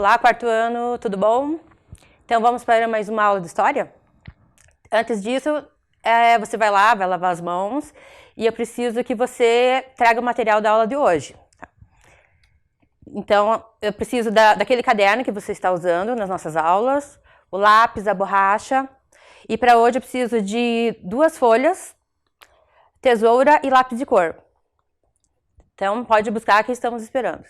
Olá, quarto ano, tudo bom? Então vamos para mais uma aula de história? Antes disso, você vai lavar as mãos e eu preciso que você traga o material da aula de hoje. Então, eu preciso daquele caderno que você está usando nas nossas aulas, o lápis, a borracha, e para hoje eu preciso de 2 folhas, tesoura e lápis de cor. Então, pode buscar que estamos esperando.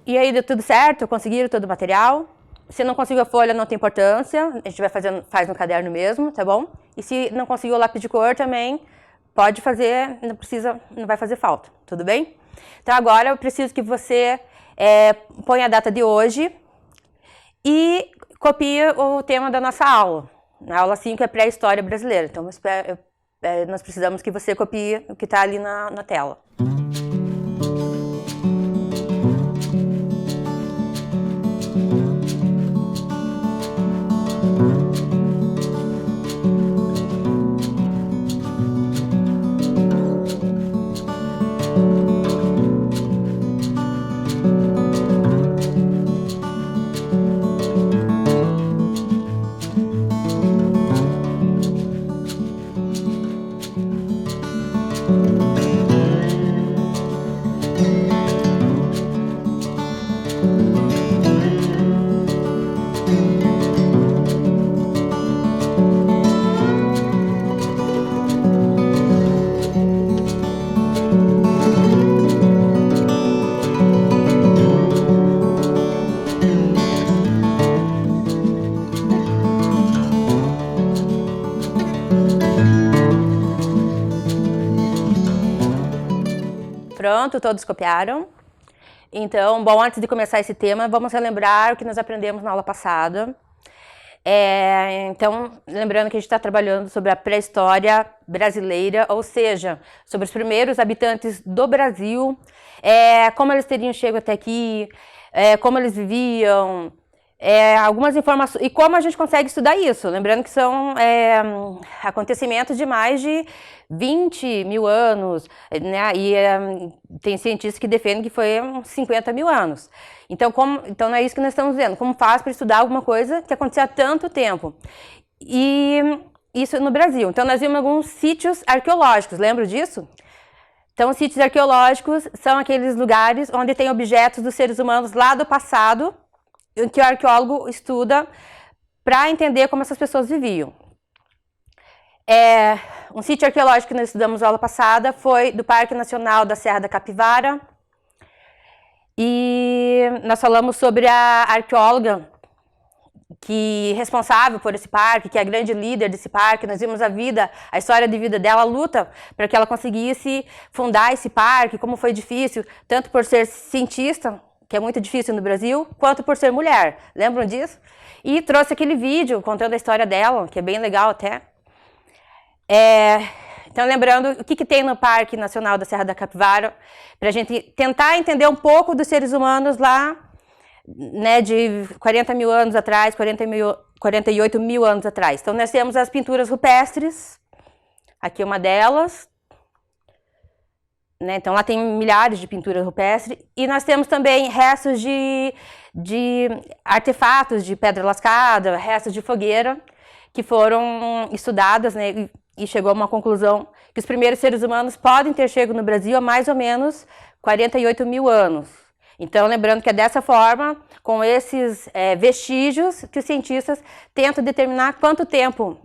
E aí, deu tudo certo? Conseguiram todo o material? Se não conseguiu a folha, não tem importância. A gente faz no caderno mesmo, tá bom? E se não conseguiu o lápis de cor também, pode fazer, não vai fazer falta, tudo bem? Então agora eu preciso que você ponha a data de hoje e copie o tema da nossa aula. Na aula 5 é pré-história brasileira. Então nós precisamos que você copie o que está ali na tela. Pronto, todos copiaram. Então, bom, antes de começar esse tema, vamos relembrar o que nós aprendemos na aula passada. Então, lembrando que a gente está trabalhando sobre a pré-história brasileira, ou seja, sobre os primeiros habitantes do Brasil, como eles teriam chegado até aqui, como eles viviam, algumas informações, e como a gente consegue estudar isso, lembrando que são acontecimentos de mais de 20 mil anos, né? E tem cientistas que defendem que foi uns 50 mil anos. Então não é isso que nós estamos vendo, como faz para estudar alguma coisa que aconteceu há tanto tempo. E isso no Brasil. Então nós vimos alguns sítios arqueológicos, lembra disso? Então os sítios arqueológicos são aqueles lugares onde tem objetos dos seres humanos lá do passado, que o arqueólogo estuda para entender como essas pessoas viviam. Um sítio arqueológico que nós estudamos na aula passada foi do Parque Nacional da Serra da Capivara. E nós falamos sobre a arqueóloga responsável por esse parque, que é a grande líder desse parque. Nós vimos a história de vida dela, a luta para que ela conseguisse fundar esse parque, como foi difícil, tanto por ser cientista, que é muito difícil no Brasil, quanto por ser mulher. Lembram disso? E trouxe aquele vídeo contando a história dela, que é bem legal até. Então, lembrando o que tem no Parque Nacional da Serra da Capivara, para a gente tentar entender um pouco dos seres humanos lá, né, de 40 mil anos atrás, 48 mil anos atrás. Então, nós temos as pinturas rupestres, aqui uma delas. Né? Então, lá tem milhares de pinturas rupestres. E nós temos também restos de artefatos de pedra lascada, restos de fogueira, que foram estudadas, né? E chegou a uma conclusão que os primeiros seres humanos podem ter chegado no Brasil há mais ou menos 48 mil anos. Então, lembrando que é dessa forma, com esses vestígios, que os cientistas tentam determinar quanto tempo,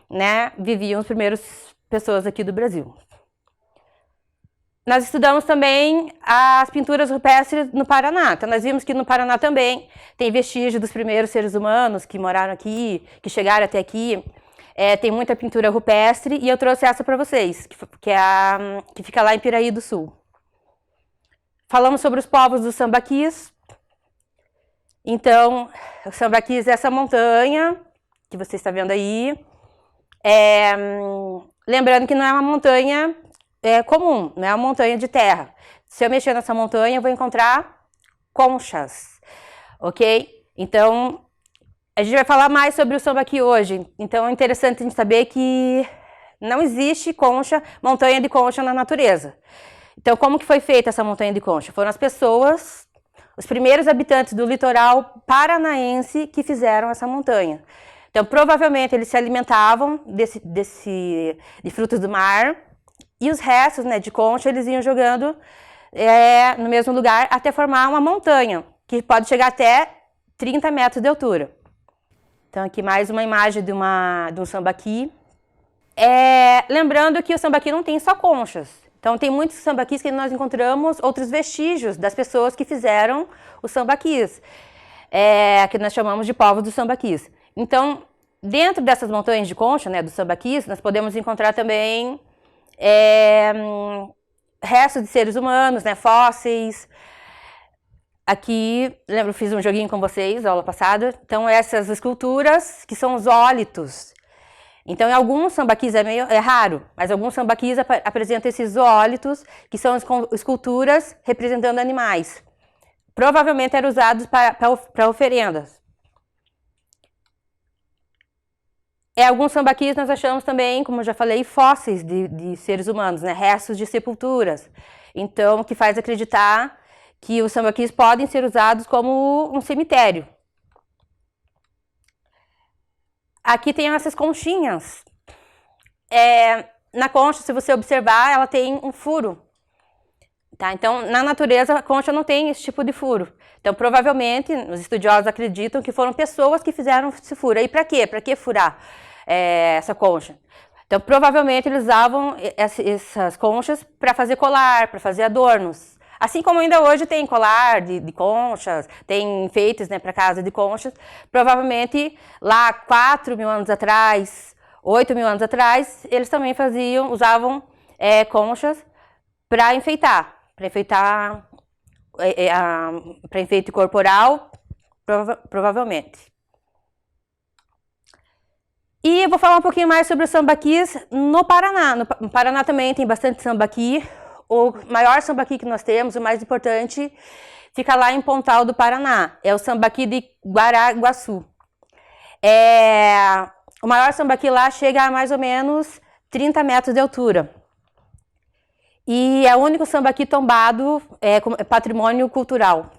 né, viviam as primeiras pessoas aqui do Brasil. Nós estudamos também as pinturas rupestres no Paraná. Então, nós vimos que no Paraná também tem vestígios dos primeiros seres humanos que moraram aqui, que chegaram até aqui. Tem muita pintura rupestre e eu trouxe essa para vocês, que fica lá em Piraí do Sul. Falamos sobre os povos dos sambaquis. Então, o Sambaquis é essa montanha que você está vendo aí. Lembrando que não é uma montanha comum, não é uma montanha de terra. Se eu mexer nessa montanha, eu vou encontrar conchas, ok? Então, a gente vai falar mais sobre o Sambaqui hoje. Então, é interessante a gente saber que não existe montanha de concha na natureza. Então, como que foi feita essa montanha de concha? Foram as pessoas, os primeiros habitantes do litoral paranaense que fizeram essa montanha. Então, provavelmente, eles se alimentavam de frutos do mar e os restos, né, de concha eles iam jogando no mesmo lugar até formar uma montanha, que pode chegar até 30 metros de altura. Então, aqui mais uma imagem de um Sambaqui. Lembrando que o Sambaqui não tem só conchas. Então, tem muitos sambaquis que nós encontramos outros vestígios das pessoas que fizeram os sambaquis, que nós chamamos de povos dos sambaquis. Então, dentro dessas montanhas de concha, né, dos sambaquis, nós podemos encontrar também restos de seres humanos, né, fósseis. Aqui, lembro, fiz um joguinho com vocês na aula passada. Então, essas esculturas, que são os ólitos. Então, em alguns sambaquis é raro, mas alguns sambaquis apresentam esses zoólitos, que são esculturas representando animais. Provavelmente eram usados para oferendas. Alguns sambaquis nós achamos também, como eu já falei, fósseis de seres humanos, né? Restos de sepulturas. Então, o que faz acreditar que os sambaquis podem ser usados como um cemitério. Aqui tem essas conchinhas. Na concha, se você observar, ela tem um furo. Tá? Então, na natureza, a concha não tem esse tipo de furo. Então, provavelmente, os estudiosos acreditam que foram pessoas que fizeram esse furo. E para quê? Para que furar essa concha? Então, provavelmente, eles usavam essas conchas para fazer colar, para fazer adornos. Assim como ainda hoje tem colar de conchas, tem enfeites, né, para casa de conchas. Provavelmente, lá 4.000 anos atrás, 8.000 anos atrás, eles também usavam conchas para enfeitar. Para enfeite corporal, provavelmente. E eu vou falar um pouquinho mais sobre os sambaquis no Paraná. No Paraná também tem bastante sambaqui. O maior sambaqui que nós temos, o mais importante, fica lá em Pontal do Paraná. É o Sambaqui de Guaraguaçu. O maior sambaqui lá chega a mais ou menos 30 metros de altura. E é o único sambaqui tombado, patrimônio cultural.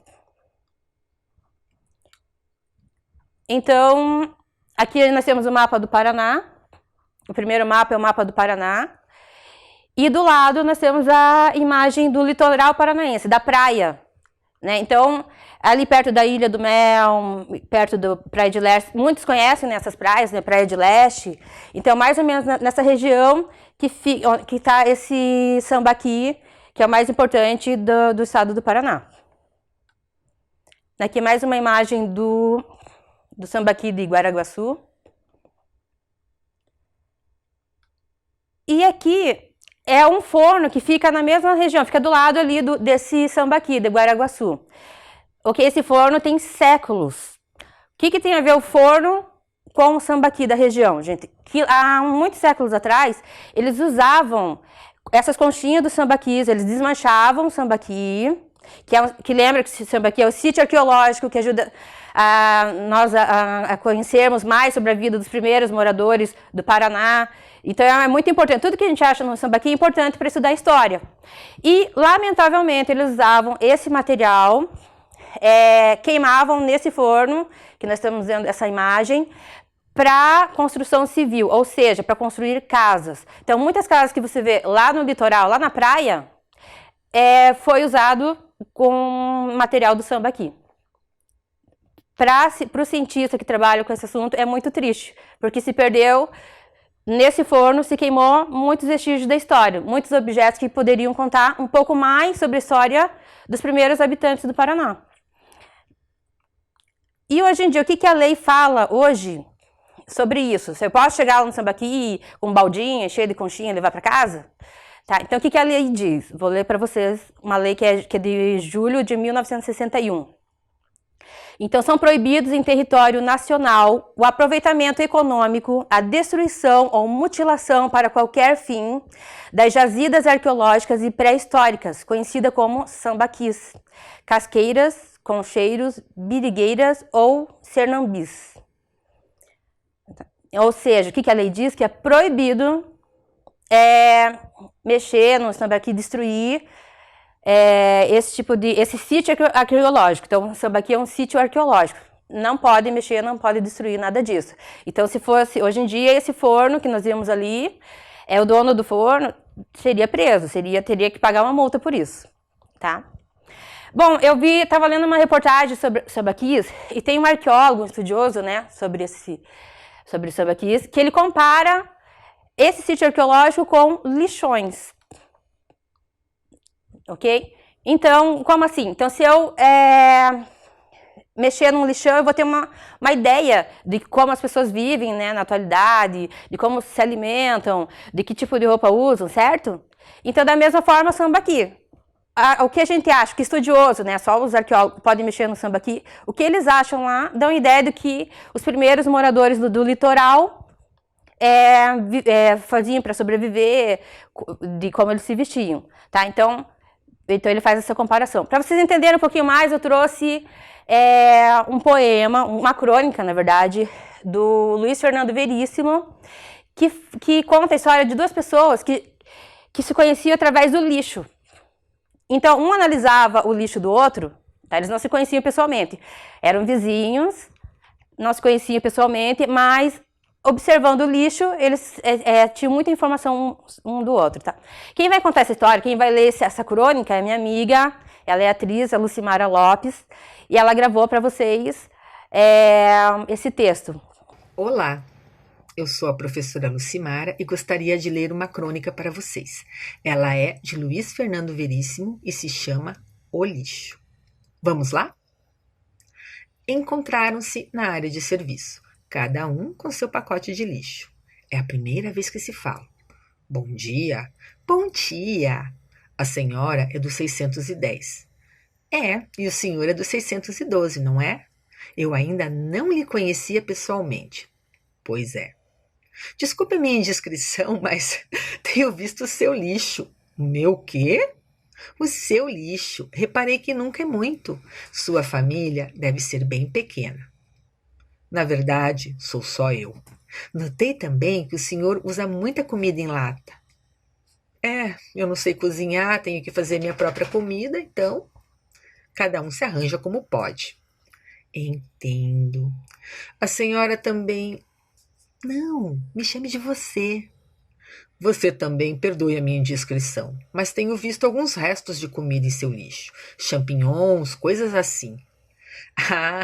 Então, aqui nós temos o mapa do Paraná. O primeiro mapa é o mapa do Paraná. E do lado nós temos a imagem do litoral paranaense, da praia. Né? Então, ali perto da Ilha do Mel, perto do Praia de Leste, muitos conhecem essas praias, né? Praia de Leste. Então, mais ou menos nessa região que está esse sambaqui, que é o mais importante do estado do Paraná. Aqui mais uma imagem do sambaqui de Guaraguaçu. E aqui é um forno que fica na mesma região, fica do lado ali desse sambaqui de Guaraguaçu. Ok, esse forno tem séculos. O que tem a ver o forno com o sambaqui da região, gente? Que há muitos séculos atrás, eles usavam essas conchinhas dos sambaquis, eles desmanchavam o sambaqui, que lembra que o sambaqui é o sítio arqueológico que ajuda nós a conhecermos mais sobre a vida dos primeiros moradores do Paraná. Então é muito importante, tudo que a gente acha no sambaqui é importante para estudar a história. E, lamentavelmente, eles usavam esse material, queimavam nesse forno, que nós estamos vendo essa imagem, para construção civil, ou seja, para construir casas. Então, muitas casas que você vê lá no litoral, lá na praia, foi usado com material do sambaqui. Para o cientista que trabalha com esse assunto, é muito triste, porque se perdeu. Nesse forno se queimou muitos vestígios da história, muitos objetos que poderiam contar um pouco mais sobre a história dos primeiros habitantes do Paraná. E hoje em dia, o que a lei fala hoje sobre isso? Se eu posso chegar lá no sambaqui com um baldinho cheio de conchinha e levar para casa? Tá, então, o que a lei diz? Vou ler para vocês uma lei que é de julho de 1961. Então, são proibidos em território nacional o aproveitamento econômico, a destruição ou mutilação para qualquer fim das jazidas arqueológicas e pré-históricas, conhecida como sambaquis, casqueiras, concheiros, birigueiras ou cernambis. Ou seja, o que a lei diz? Que é proibido mexer no sambaqui, destruir esse sítio arqueológico. Então, o sambaqui é um sítio arqueológico. Não pode mexer, não pode destruir nada disso. Então, se fosse, hoje em dia, esse forno que nós vimos ali, o dono do forno seria preso, teria que pagar uma multa por isso, tá? Bom, estava lendo uma reportagem sobre sambaquis, e tem um arqueólogo, um estudioso, né, sobre sambaquis, que ele compara esse sítio arqueológico com lixões. Ok? Então, como assim? Então, se eu mexer num lixão, eu vou ter uma ideia de como as pessoas vivem, né, na atualidade, de como se alimentam, de que tipo de roupa usam, certo? Então, da mesma forma, sambaqui. O que a gente acha, que estudioso, né, só os arqueólogos podem mexer no sambaqui, o que eles acham lá, dão ideia do que os primeiros moradores do litoral faziam para sobreviver, de como eles se vestiam, tá? Então ele faz essa comparação. Para vocês entenderem um pouquinho mais, eu trouxe um poema, uma crônica, na verdade, do Luiz Fernando Veríssimo, que conta a história de duas pessoas que se conheciam através do lixo. Então, um analisava o lixo do outro, tá? Eles não se conheciam pessoalmente. Eram vizinhos, não se conheciam pessoalmente, mas observando o lixo, eles tinham muita informação um do outro, tá? Quem vai contar essa história, quem vai ler essa crônica é minha amiga, ela é atriz, a Lucimara Lopes, e ela gravou para vocês esse texto. Olá, eu sou a professora Lucimara e gostaria de ler uma crônica para vocês. Ela é de Luiz Fernando Veríssimo e se chama O Lixo. Vamos lá? Encontraram-se na área de serviço, cada um com seu pacote de lixo. É a primeira vez que se fala. Bom dia, bom dia. A senhora é do 610. E o senhor é do 612, não é? Eu ainda não lhe conhecia pessoalmente. Pois é. Desculpe a minha indiscrição, mas tenho visto o seu lixo. O meu quê? O seu lixo. Reparei que nunca é muito. Sua família deve ser bem pequena. Na verdade, sou só eu. Notei também que o senhor usa muita comida em lata. Eu não sei cozinhar, tenho que fazer minha própria comida, então cada um se arranja como pode. Entendo. A senhora também... Não, me chame de você. Você também, perdoe a minha indiscrição, mas tenho visto alguns restos de comida em seu lixo. Champignons, coisas assim.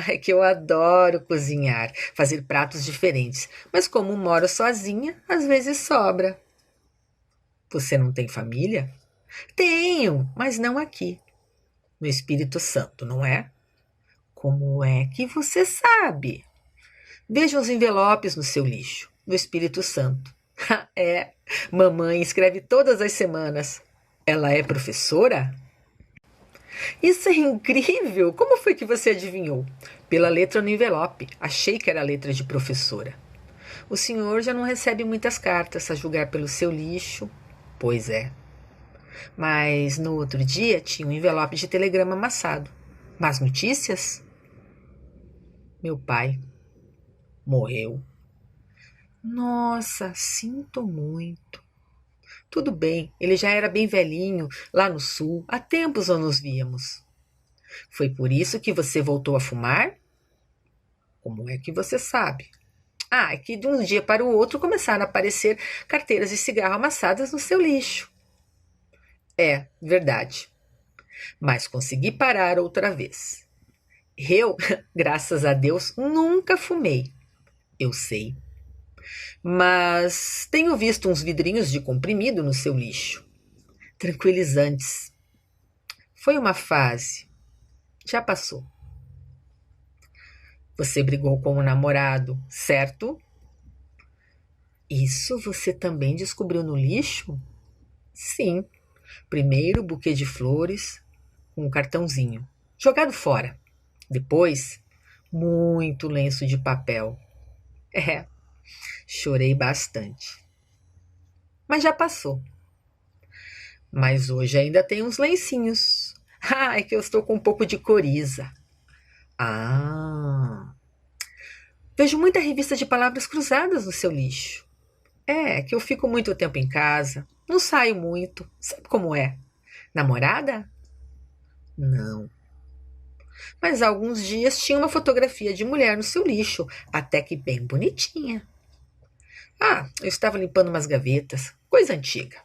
É que eu adoro cozinhar, fazer pratos diferentes, mas como moro sozinha, às vezes sobra. Você não tem família? Tenho, mas não aqui. No Espírito Santo, não é? Como é que você sabe? Veja os envelopes no seu lixo, no Espírito Santo. Mamãe escreve todas as semanas. Ela é professora? Isso é incrível! Como foi que você adivinhou? Pela letra no envelope. Achei que era letra de professora. O senhor já não recebe muitas cartas, a julgar pelo seu lixo. Pois é. Mas no outro dia tinha um envelope de telegrama amassado. Más notícias? Meu pai morreu. Nossa, sinto muito. Tudo bem, ele já era bem velhinho, lá no sul, há tempos não nos víamos. Foi por isso que você voltou a fumar? Como é que você sabe? É que de um dia para o outro começaram a aparecer carteiras de cigarro amassadas no seu lixo. É, verdade. Mas consegui parar outra vez. Eu, graças a Deus, nunca fumei. Eu sei. Mas tenho visto uns vidrinhos de comprimido no seu lixo. Tranquilizantes. Foi uma fase. Já passou. Você brigou com o namorado, certo? Isso você também descobriu no lixo? Sim. Primeiro buquê de flores com um cartãozinho. Jogado fora. Depois, muito lenço de papel. É, chorei bastante. Mas já passou. Mas hoje ainda tem uns lencinhos. Ah, é que eu estou com um pouco de coriza. Ah, vejo muita revista de palavras cruzadas no seu lixo. É que eu fico muito tempo em casa, não saio muito. Sabe como é? Namorada? Não. Mas há alguns dias tinha uma fotografia de mulher no seu lixo, até que bem bonitinha. Ah, eu estava limpando umas gavetas, coisa antiga.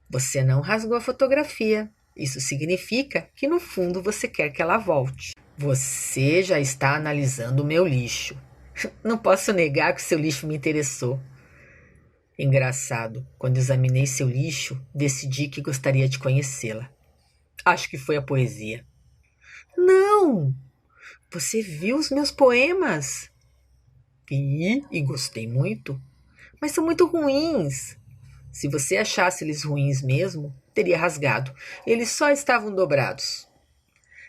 Você não rasgou a fotografia. Isso significa que no fundo você quer que ela volte. Você já está analisando o meu lixo. Não posso negar que o seu lixo me interessou. Engraçado, quando examinei seu lixo, decidi que gostaria de conhecê-la. Acho que foi a poesia. Não! Você viu os meus poemas? Vi e gostei muito. Mas são muito ruins. Se você achasse eles ruins mesmo, teria rasgado. Eles só estavam dobrados.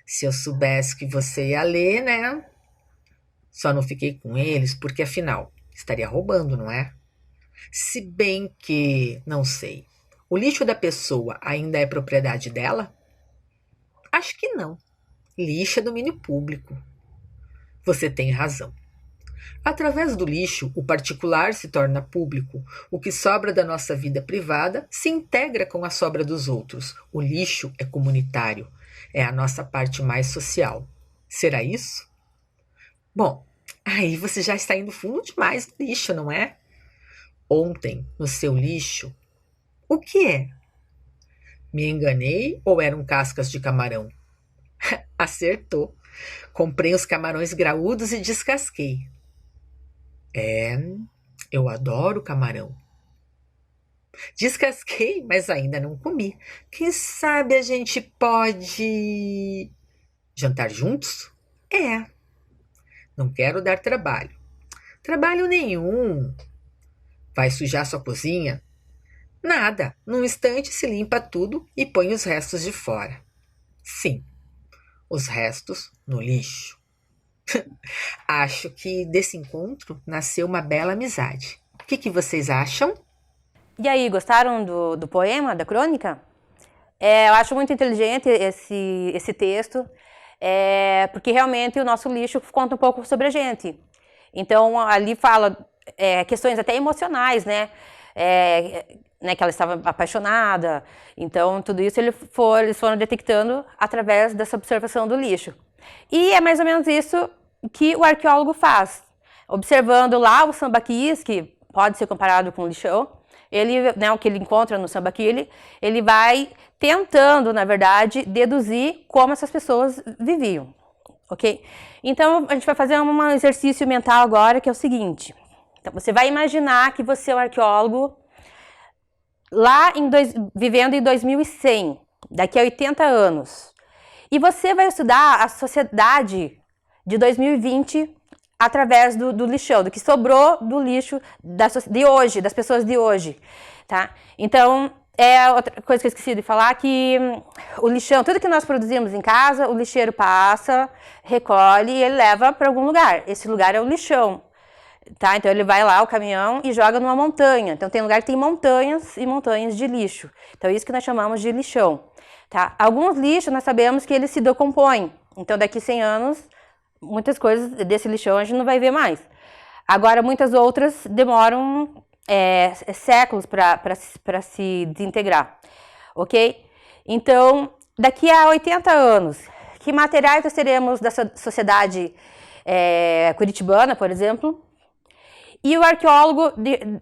Se eu soubesse que você ia ler, né? Só não fiquei com eles porque, afinal, estaria roubando, não é? Se bem que, não sei, o lixo da pessoa ainda é propriedade dela? Acho que não. Lixo é domínio público. Você tem razão. Através do lixo, o particular se torna público. O que sobra da nossa vida privada se integra com a sobra dos outros. O lixo é comunitário. É a nossa parte mais social. Será isso? Bom, aí você já está indo fundo demais no lixo, não é? Ontem, no seu lixo, o que é? Me enganei ou eram cascas de camarão? Acertou. Comprei os camarões graúdos e descasquei. É, eu adoro camarão. Descasquei, mas ainda não comi. Quem sabe a gente pode jantar juntos? É. Não quero dar trabalho. Trabalho nenhum. Vai sujar sua cozinha? Nada. Num instante se limpa tudo e põe os restos de fora. Sim, os restos no lixo. Acho que desse encontro nasceu uma bela amizade. O que vocês acham? E aí, gostaram do poema, da crônica? Eu acho muito inteligente esse texto, porque realmente o nosso lixo conta um pouco sobre a gente. Então, ali fala questões até emocionais, né? Que ela estava apaixonada. Então, tudo isso eles foram detectando através dessa observação do lixo. E é mais ou menos isso que o arqueólogo faz. Observando lá o sambaquis, que pode ser comparado com o lixão, o que ele encontra no sambaquile, ele vai tentando, na verdade, deduzir como essas pessoas viviam, ok? Então, a gente vai fazer um exercício mental agora, que é o seguinte. Então, você vai imaginar que você é um arqueólogo lá vivendo em 2100, daqui a 80 anos. E você vai estudar a sociedade de 2020 através do lixão, do que sobrou do lixo de hoje, das pessoas de hoje, tá? Então, outra coisa que eu esqueci de falar, que o lixão, tudo que nós produzimos em casa, o lixeiro passa, recolhe e ele leva para algum lugar. Esse lugar é o lixão, tá? Então, ele vai lá, o caminhão, e joga numa montanha. Então, tem lugar que tem montanhas e montanhas de lixo. Então, isso que nós chamamos de lixão, tá? Alguns lixos, nós sabemos que eles se decompõem. Então, daqui a 100 anos, muitas coisas desse lixão a gente não vai ver mais. Agora, muitas outras demoram séculos para se desintegrar, ok? Então, daqui a 80 anos, que materiais nós teremos da sociedade curitibana, por exemplo? E o arqueólogo,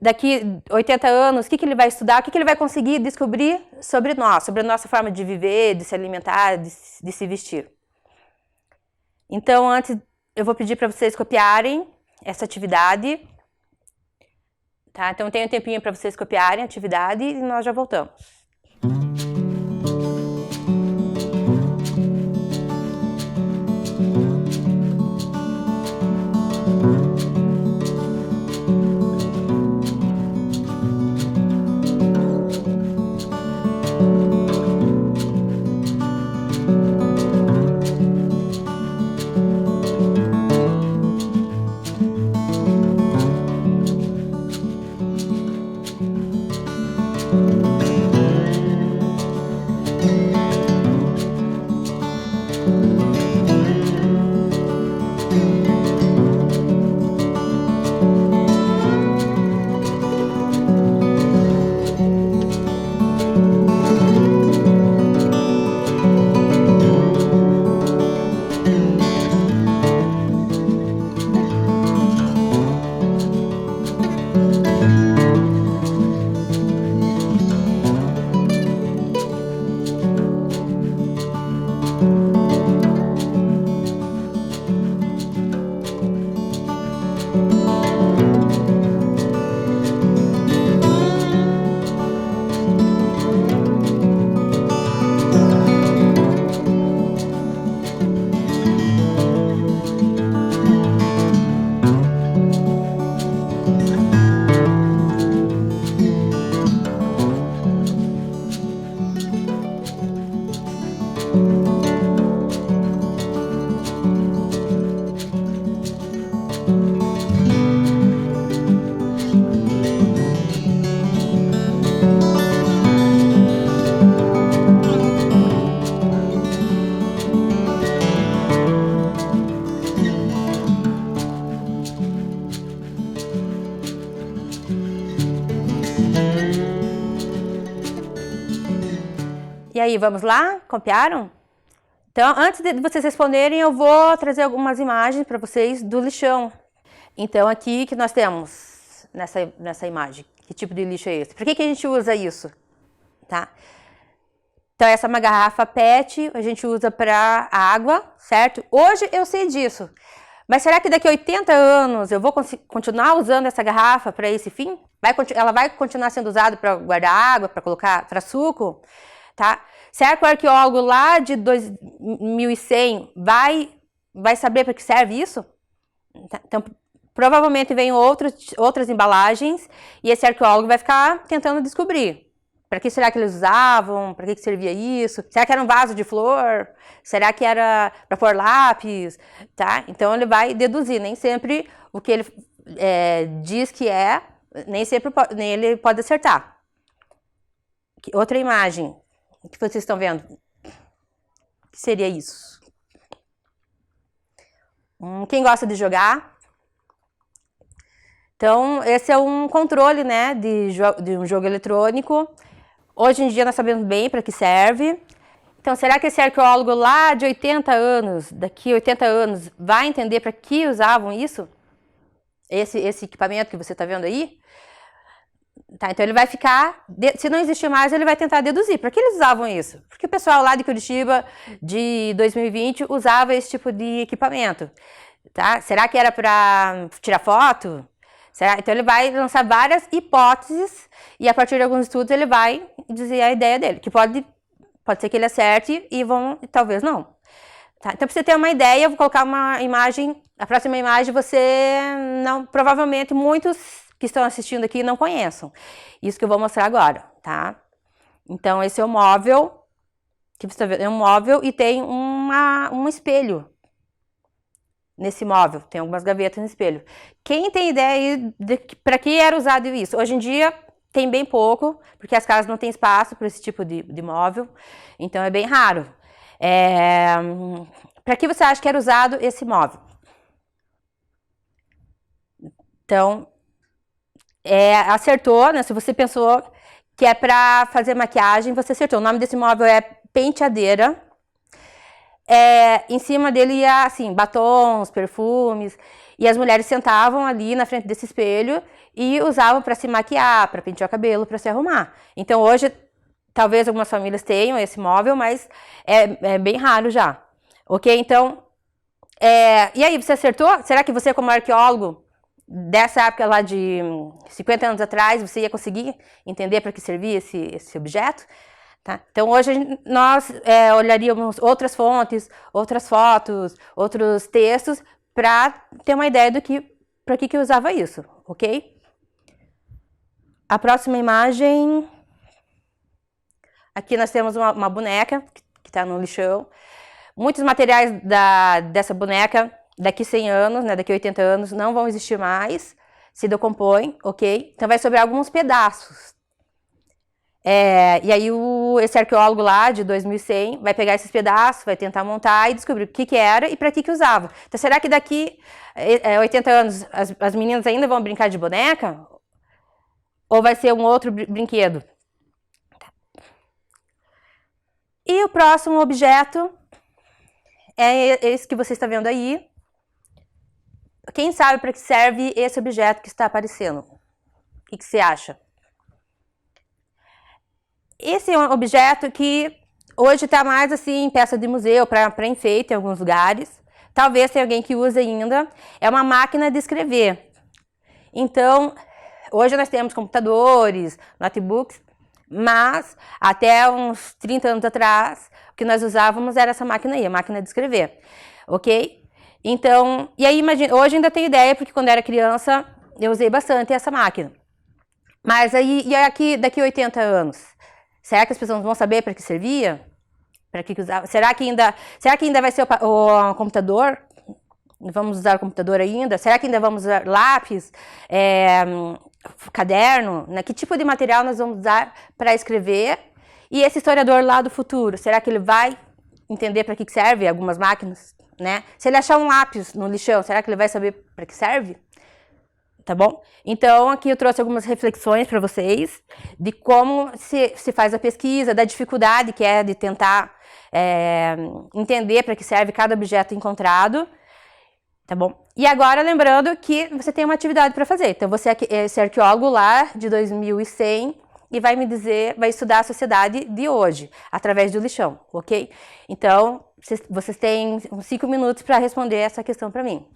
daqui a 80 anos, o que ele vai estudar? O que ele vai conseguir descobrir sobre nós, sobre a nossa forma de viver, de se alimentar, de se vestir? Então, antes, eu vou pedir para vocês copiarem essa atividade. Tá? Então, tem um tempinho para vocês copiarem a atividade e nós já voltamos. E aí, vamos lá? Copiaram? Então, antes de vocês responderem, eu vou trazer algumas imagens para vocês do lixão. Então, aqui que nós temos nessa imagem. Que tipo de lixo é esse? Por que a gente usa isso? Tá? Então, essa é uma garrafa PET, a gente usa para água, certo? Hoje eu sei disso. Mas será que daqui a 80 anos eu vou continuar usando essa garrafa para esse fim? Ela vai continuar sendo usada para guardar água, para colocar para suco? Tá? Será que o arqueólogo lá de 2100 vai saber para que serve isso? Então, provavelmente vem outras embalagens e esse arqueólogo vai ficar tentando descobrir. Para que será que eles usavam? Para que servia isso? Será que era um vaso de flor? Será que era para pôr lápis? Tá? Então ele vai deduzir. Nem sempre o que ele diz que nem sempre ele pode acertar. Outra imagem que vocês estão vendo. O que seria isso? Quem gosta de jogar? Então, esse é um controle, né, de um jogo eletrônico. Hoje em dia nós sabemos bem para que serve. Então, será que esse arqueólogo lá de 80 anos, daqui a 80 anos, vai entender para que usavam isso? Esse equipamento que você está vendo aí? Tá, então ele vai ficar, se não existir mais, ele vai tentar deduzir. Para que eles usavam isso? Porque o pessoal lá de Curitiba, de 2020, usava esse tipo de equipamento. Tá? Será que era para tirar foto? Então ele vai lançar várias hipóteses e a partir de alguns estudos ele vai dizer a ideia dele. Que pode ser que ele acerte e talvez não. Tá? Então, para você ter uma ideia, eu vou colocar uma imagem, a próxima imagem provavelmente muitos que estão assistindo aqui não conheçam. Isso que eu vou mostrar agora, tá? Então, esse é o móvel, que você está vendo, é um móvel e tem um espelho nesse móvel, tem algumas gavetas no espelho. Quem tem ideia de para que era usado isso? Hoje em dia tem bem pouco, porque as casas não têm espaço para esse tipo de móvel, então é bem raro. Para que você acha que era usado esse móvel? Então, acertou, né? Se você pensou que é para fazer maquiagem, você acertou. O nome desse móvel é penteadeira. Em cima dele ia, assim, batons, perfumes. E as mulheres sentavam ali na frente desse espelho e usavam para se maquiar, para pentear o cabelo, para se arrumar. Então, hoje, talvez algumas famílias tenham esse móvel, mas é bem raro já. Ok? Então, e aí, você acertou? Será que você, como arqueólogo, dessa época lá de 50 anos atrás, você ia conseguir entender para que servia esse objeto? Tá? Então, hoje nós olharíamos outras fontes, outras fotos, outros textos, para ter uma ideia para que usava isso, ok? A próxima imagem, aqui nós temos uma boneca que está no lixão. Muitos materiais dessa boneca, daqui 100 anos, né, daqui 80 anos, não vão existir mais, se decompõem, ok? Então vai sobrar alguns pedaços. E aí esse arqueólogo lá, de 2100, vai pegar esses pedaços, vai tentar montar e descobrir o que era e para que usava. Então será que daqui 80 anos as meninas ainda vão brincar de boneca? Ou vai ser um outro brinquedo? E o próximo objeto é esse que você está vendo aí. Quem sabe para que serve esse objeto que está aparecendo? O que você acha? Esse é um objeto que hoje está mais assim em peça de museu, para enfeite em alguns lugares. Talvez tenha alguém que use ainda. É uma máquina de escrever. Então, hoje nós temos computadores, notebooks, mas até uns 30 anos atrás, o que nós usávamos era essa máquina aí, a máquina de escrever, ok? Então, e aí imagina, hoje ainda tenho ideia, porque quando era criança eu usei bastante essa máquina. Mas aí, e aqui, daqui a 80 anos, será que as pessoas vão saber para que servia? Para que usava? Será que ainda vai ser o computador? vamos usar o computador ainda? Será que ainda vamos usar lápis, caderno? Né? Que tipo de material nós vamos usar para escrever? E esse historiador lá do futuro, será que ele vai entender para que serve algumas máquinas? Né? Se ele achar um lápis no lixão, será que ele vai saber para que serve? Tá bom? Então, aqui eu trouxe algumas reflexões para vocês de como se faz a pesquisa, da dificuldade que é de tentar entender para que serve cada objeto encontrado, tá bom? E agora, lembrando que você tem uma atividade para fazer. Então, você é esse arqueólogo lá de 2100 e vai me dizer, vai estudar a sociedade de hoje, através do lixão, ok? Então, vocês têm uns 5 minutos para responder essa questão para mim.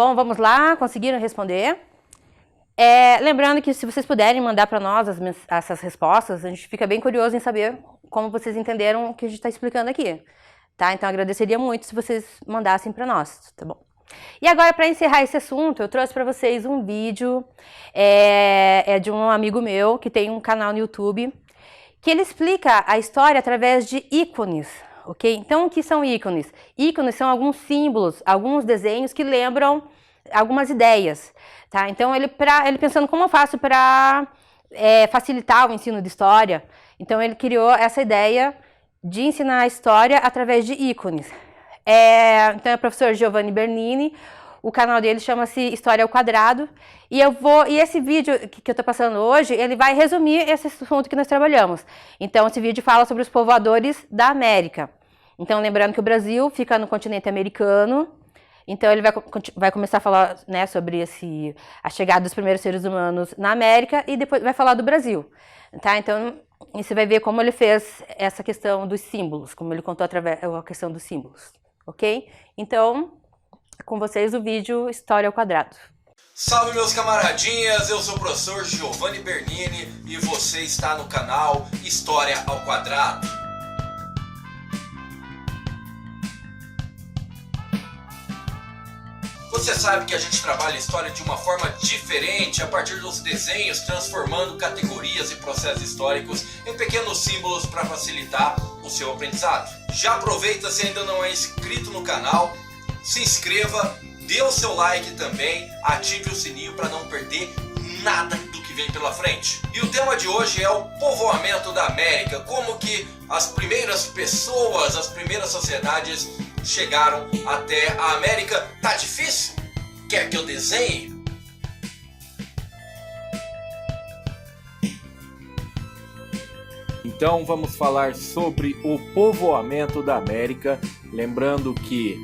Bom, vamos lá, conseguiram responder? Lembrando que se vocês puderem mandar para nós essas respostas, a gente fica bem curioso em saber como vocês entenderam o que a gente está explicando aqui, tá? Então, agradeceria muito se vocês mandassem para nós, tá bom? E agora, para encerrar esse assunto, eu trouxe para vocês um vídeo de um amigo meu que tem um canal no YouTube, que ele explica a história através de ícones, ok? Então, o que são ícones? Ícones são alguns símbolos, alguns desenhos que lembram algumas ideias, tá? Então, ele pensando como eu faço para facilitar o ensino de história, então ele criou essa ideia de ensinar a história através de ícones. Então é o professor Giovanni Bernini, o canal dele chama-se História ao Quadrado, e esse vídeo que eu tô passando hoje, ele vai resumir esse assunto que nós trabalhamos. Então esse vídeo fala sobre os povoadores da América. Então lembrando que o Brasil fica no continente americano, então ele vai começar a falar, né, sobre a chegada dos primeiros seres humanos na América e depois vai falar do Brasil, tá? Então você vai ver como ele fez essa questão dos símbolos, como ele contou através a questão dos símbolos. Ok? Então, com vocês o vídeo História ao Quadrado. Salve meus camaradinhas, eu sou o professor Giovanni Bernini e você está no canal História ao Quadrado. Você sabe que a gente trabalha a história de uma forma diferente, a partir dos desenhos, transformando categorias e processos históricos em pequenos símbolos para facilitar o seu aprendizado. Já aproveita, se ainda não é inscrito no canal, se inscreva, dê o seu like também, ative o sininho para não perder nada do que vem pela frente. E o tema de hoje é o povoamento da América, como que as primeiras pessoas, as primeiras sociedades chegaram até a América. Tá difícil? Quer que eu desenhe? Então vamos falar sobre o povoamento da América, lembrando que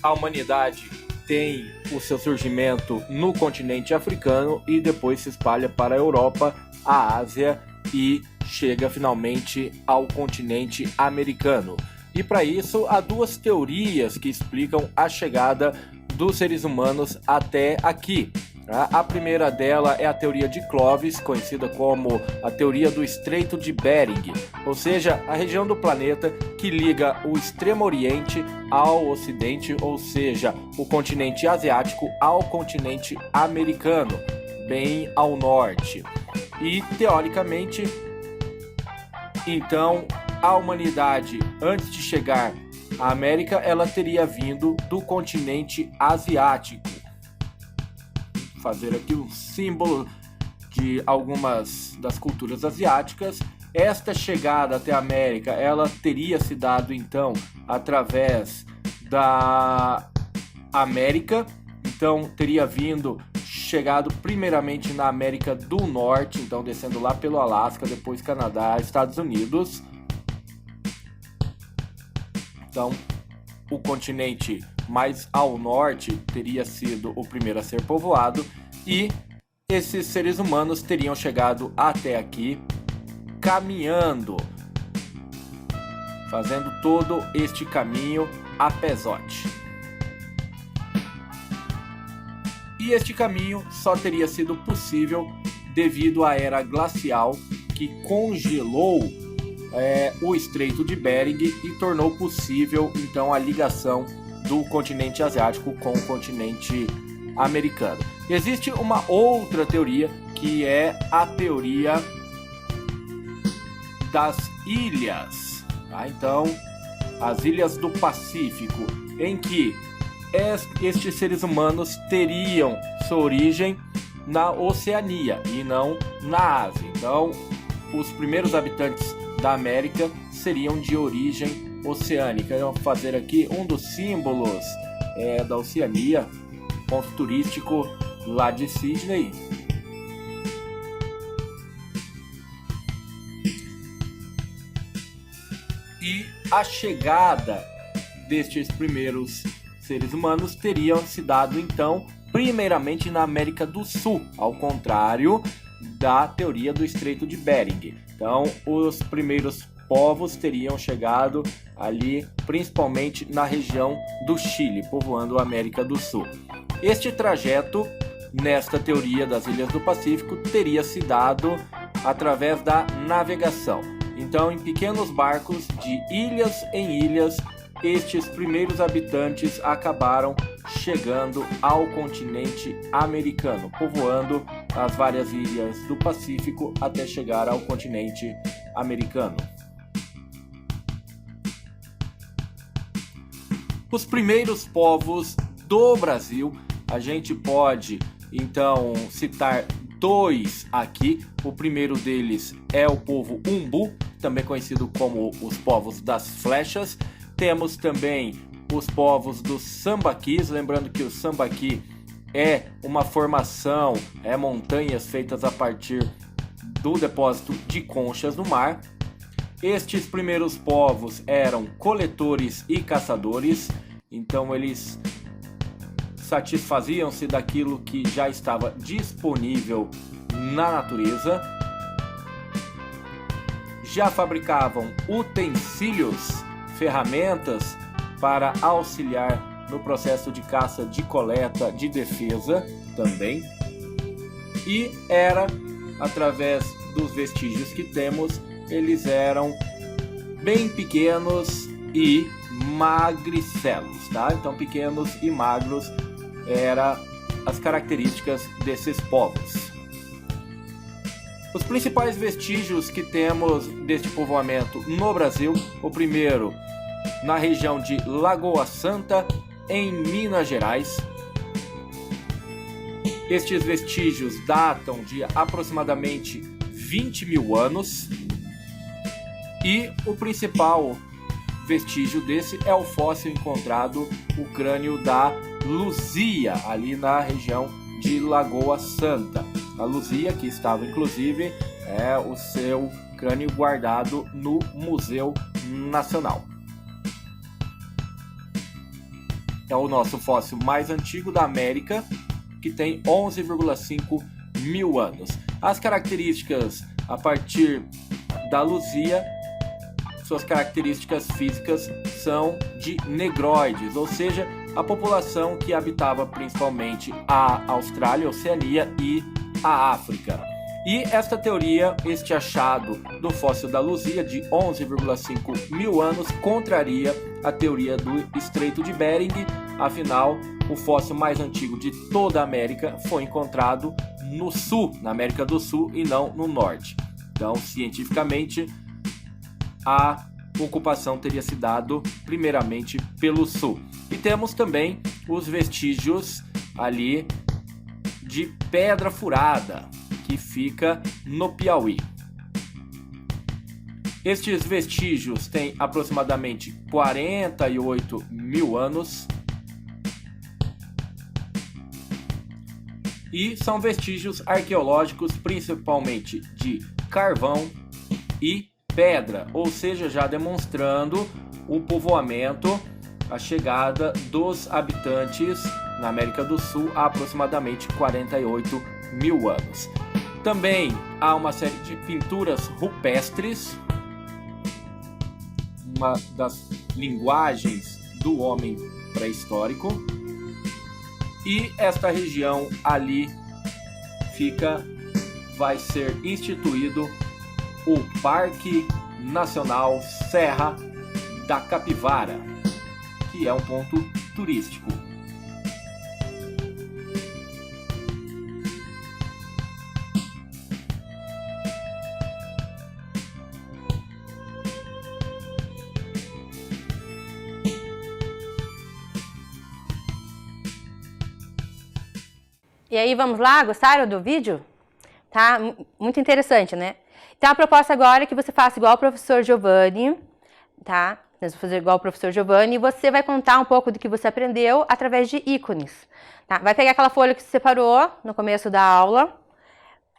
a humanidade tem o seu surgimento no continente africano e depois se espalha para a Europa, a Ásia e chega finalmente ao continente americano. E para isso há duas teorias que explicam a chegada dos seres humanos até aqui. A primeira dela é a teoria de Clovis, conhecida como a teoria do Estreito de Bering, ou seja, a região do planeta que liga o Extremo Oriente ao Ocidente, ou seja, o continente asiático ao continente americano, bem ao norte. E, teoricamente, então, a humanidade, antes de chegar à América, ela teria vindo do continente asiático. Fazer aqui um símbolo de algumas das culturas asiáticas. Esta chegada até a América, ela teria se dado então através da América, então teria chegado primeiramente na América do Norte, então descendo lá pelo Alasca, depois Canadá, Estados Unidos. Então, o continente mais ao norte teria sido o primeiro a ser povoado e esses seres humanos teriam chegado até aqui caminhando, fazendo todo este caminho a pezote. E este caminho só teria sido possível devido à era glacial que congelou o Estreito de Bering e tornou possível então a ligação do continente asiático com o continente americano. Existe uma outra teoria que é a teoria das ilhas, tá? Então, as ilhas do Pacífico, em que estes seres humanos teriam sua origem na Oceania e não na Ásia. Então, os primeiros habitantes da América seriam de origem oceânica. Eu vou fazer aqui um dos símbolos da Oceania, ponto turístico lá de Sydney. E a chegada destes primeiros seres humanos teriam se dado então primeiramente na América do Sul, ao contrário da teoria do Estreito de Bering. Então, os primeiros povos teriam chegado ali, principalmente na região do Chile, povoando a América do Sul. Este trajeto, nesta teoria das ilhas do Pacífico, teria se dado através da navegação. Então, em pequenos barcos de ilhas em ilhas, estes primeiros habitantes acabaram chegando ao continente americano, povoando as várias ilhas do Pacífico até chegar ao continente americano. Os primeiros povos do Brasil, a gente pode então citar dois aqui. O primeiro deles é o povo Umbu, também conhecido como os povos das flechas. Temos também os povos dos sambaquis, lembrando que o sambaqui é uma formação, montanhas feitas a partir do depósito de conchas no mar. Estes primeiros povos eram coletores e caçadores, então eles satisfaziam-se daquilo que já estava disponível na natureza. Já fabricavam utensílios, ferramentas para auxiliar no processo de caça, de coleta, de defesa também. E era através dos vestígios que temos, eles eram bem pequenos e magricelos, tá? Então pequenos e magros eram as características desses povos. Os principais vestígios que temos deste povoamento no Brasil, o primeiro na região de Lagoa Santa, em Minas Gerais. Estes vestígios datam de aproximadamente 20 mil anos e o principal vestígio desse é o fóssil encontrado, o crânio da Luzia, ali na região de Lagoa Santa. A Luzia, que estava inclusive o seu crânio guardado no Museu Nacional. É o nosso fóssil mais antigo da América, que tem 11,5 mil anos. As características a partir da Luzia, suas características físicas são de negroides, ou seja, a população que habitava principalmente a Austrália, a Oceania e a África. E esta teoria, este achado do fóssil da Luzia de 11,5 mil anos, contraria a teoria do Estreito de Bering. Afinal, o fóssil mais antigo de toda a América foi encontrado no sul, na América do Sul, e não no norte. Então, cientificamente, a ocupação teria se dado primeiramente pelo sul. E temos também os vestígios ali de Pedra Furada, que fica no Piauí. Estes vestígios têm aproximadamente 48 mil anos e são vestígios arqueológicos principalmente de carvão e pedra, ou seja, já demonstrando o povoamento, a chegada dos habitantes na América do Sul há aproximadamente 48 mil anos. Também há uma série de pinturas rupestres, uma das linguagens do homem pré-histórico, e esta região ali vai ser instituído o Parque Nacional Serra da Capivara, que é um ponto turístico. E aí, vamos lá? Gostaram do vídeo? Tá? Muito interessante, né? Então, a proposta agora é que você faça igual o professor Giovanni, tá? Nós vamos fazer igual o professor Giovanni e você vai contar um pouco do que você aprendeu através de ícones, tá? Vai pegar aquela folha que você separou no começo da aula,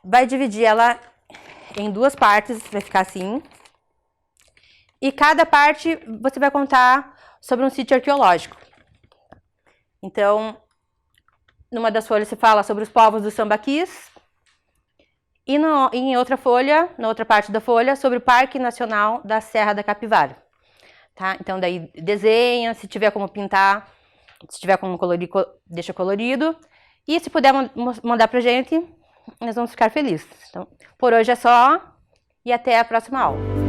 vai dividir ela em duas partes, vai ficar assim. E cada parte você vai contar sobre um sítio arqueológico. Então, numa das folhas se fala sobre os povos dos sambaquis, E em outra folha, na outra parte da folha, sobre o Parque Nacional da Serra da Capivara. Tá? Então daí desenha, se tiver como pintar, se tiver como colorir, deixa colorido. E se puder mandar pra gente, nós vamos ficar felizes. Então, por hoje é só e até a próxima aula.